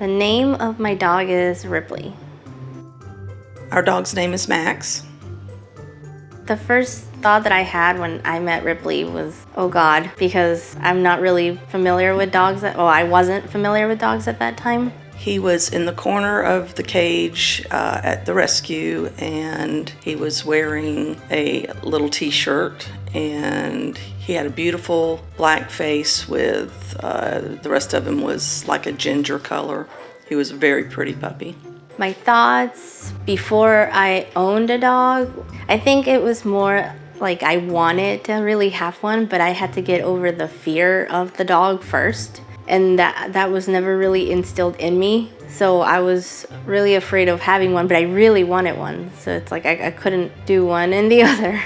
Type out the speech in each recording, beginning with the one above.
The name of my dog is Ripley. Our dog's name is Max. The first thought that I had when I met Ripley was, oh God, because I'm not really familiar with dogs. I wasn't familiar with dogs at that time. He was in the corner of the cage at the rescue, and he was wearing a little t-shirt, and he had a beautiful black face with the rest of him was like a ginger color. He was a very pretty puppy. My thoughts before I owned a dog, I think it was more like I wanted to really have one, but I had to get over the fear of the dog first. And that was never really instilled in me. So I was really afraid of having one, but I really wanted one. So it's like I couldn't do one and the other.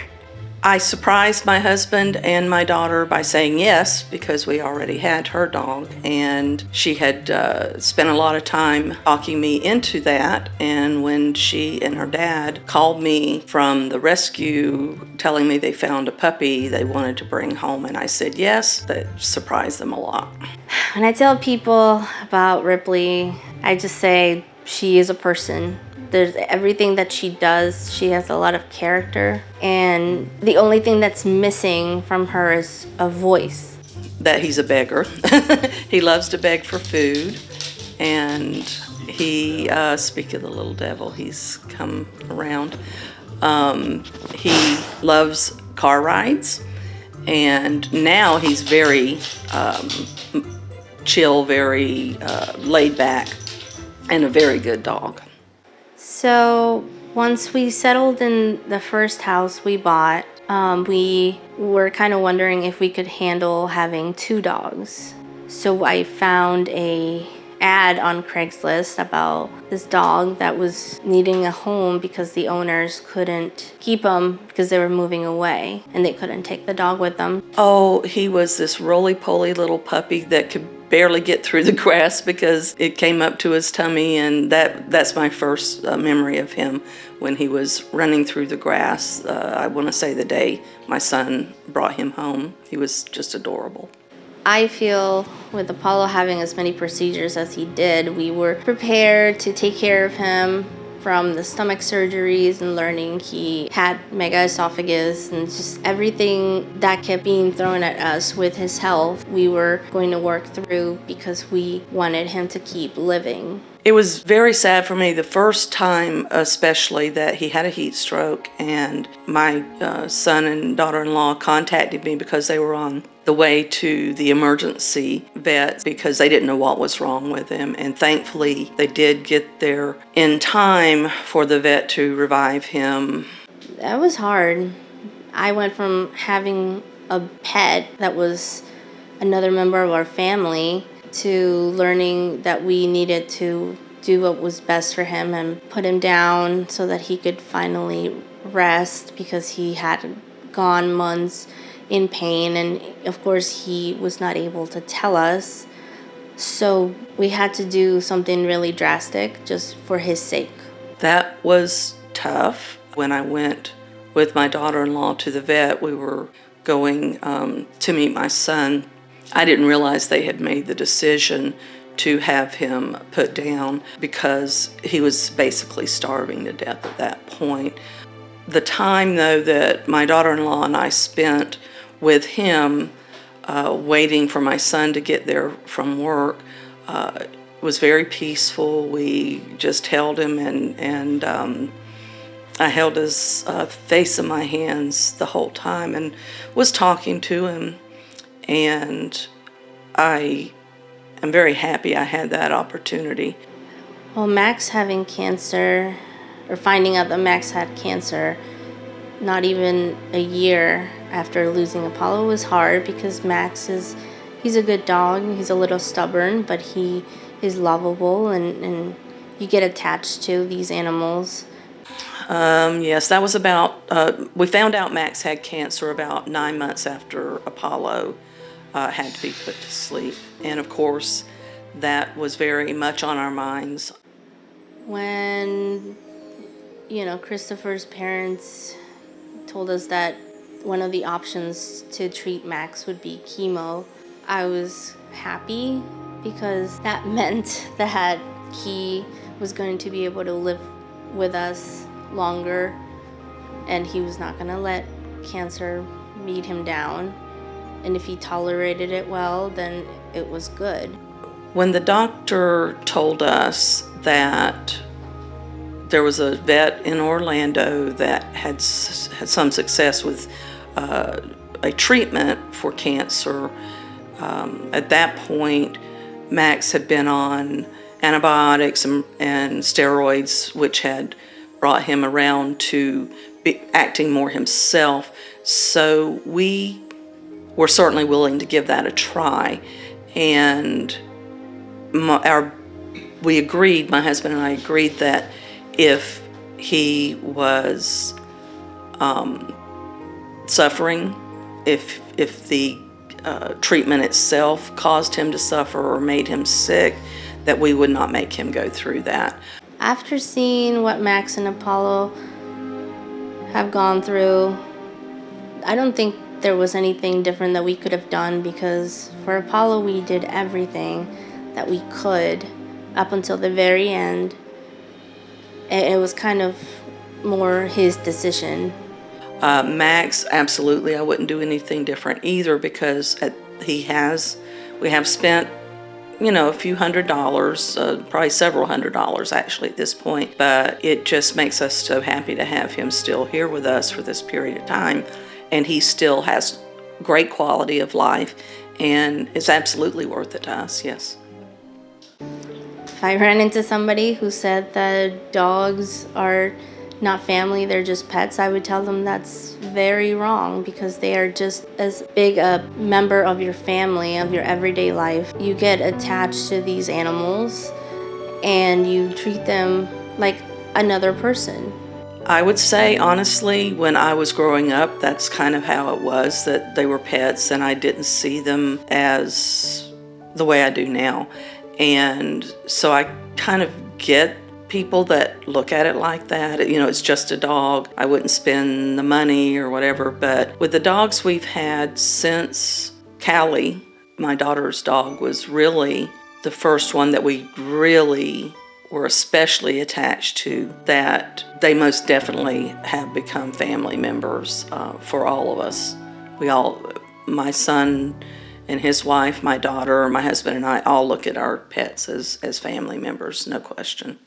I surprised my husband and my daughter by saying yes, because we already had her dog, and she had spent a lot of time talking me into that. And when she and her dad called me from the rescue telling me they found a puppy they wanted to bring home, and I said yes, that surprised them a lot. When I tell people about Ripley, I just say she is a person. There's everything that she does, she has a lot of character, and the only thing that's missing from her is a voice. That he's a beggar. He loves to beg for food, and he, speak of the little devil, he's come around. He loves car rides, and now he's very chill, very laid back, and a very good dog. So once we settled in the first house we bought, we were kind of wondering if we could handle having 2 dogs. So I found a ad on Craigslist about this dog that was needing a home because the owners couldn't keep him because they were moving away and they couldn't take the dog with them. Oh, he was this roly-poly little puppy that could barely get through the grass because it came up to his tummy, and that's my first memory of him, when he was running through the grass. I want to say the day my son brought him home. He was just adorable. I feel with Apollo having as many procedures as he did, we were prepared to take care of him from the stomach surgeries and learning he had megaesophagus and just everything that kept being thrown at us with his health, we were going to work through because we wanted him to keep living. It was very sad for me the first time, especially, that he had a heat stroke, and my son and daughter-in-law contacted me because they were on the way to the emergency vet because they didn't know what was wrong with him. And thankfully, they did get there in time for the vet to revive him. That was hard. I went from having a pet that was another member of our family to learning that we needed to do what was best for him and put him down so that he could finally rest, because he had gone months in pain, and of course he was not able to tell us. So we had to do something really drastic just for his sake. That was tough. When I went with my daughter-in-law to the vet, we were going to meet my son. I didn't realize they had made the decision to have him put down because he was basically starving to death at that point. The time, though, that my daughter-in-law and I spent with him waiting for my son to get there from work was very peaceful. We just held him, and I held his face in my hands the whole time and was talking to him. And I am very happy I had that opportunity. Well, Max having cancer, or finding out that Max had cancer, not even a year after losing Apollo, was hard because Max he's a good dog. He's a little stubborn, but he is lovable, and you get attached to these animals. Yes, that was about, we found out Max had cancer about 9 months after Apollo had to be put to sleep. And of course, that was very much on our minds. When, Christopher's parents told us that one of the options to treat Max would be chemo, I was happy, because that meant that he was going to be able to live with us longer, and he was not going to let cancer beat him down. And if he tolerated it well, then it was good. When the doctor told us that there was a vet in Orlando that had some success with a treatment for cancer, at that point, Max had been on antibiotics and steroids, which had brought him around to be acting more himself. So we were certainly willing to give that a try. And we agreed, my husband and I agreed, that if he was suffering, if the treatment itself caused him to suffer or made him sick, that we would not make him go through that. After seeing what Max and Apollo have gone through, I don't think there was anything different that we could have done, because for Apollo we did everything that we could up until the very end. It was kind of more his decision. Max, absolutely, I wouldn't do anything different either, because we have spent, a few $100s, probably several $100s actually at this point, but it just makes us so happy to have him still here with us for this period of time, and he still has great quality of life, and it's absolutely worth it to us, yes. If I ran into somebody who said that dogs are not family, they're just pets, I would tell them that's very wrong, because they are just as big a member of your family, of your everyday life. You get attached to these animals and you treat them like another person. I would say, honestly, when I was growing up, that's kind of how it was, that they were pets, and I didn't see them as the way I do now. And so I kind of get people that look at it like that. It's just a dog. I wouldn't spend the money or whatever. But with the dogs we've had since Callie, my daughter's dog, was really the first one that we really were especially attached to, that they most definitely have become family members for all of us. My son and his wife, my daughter, my husband and I all look at our pets as family members, no question.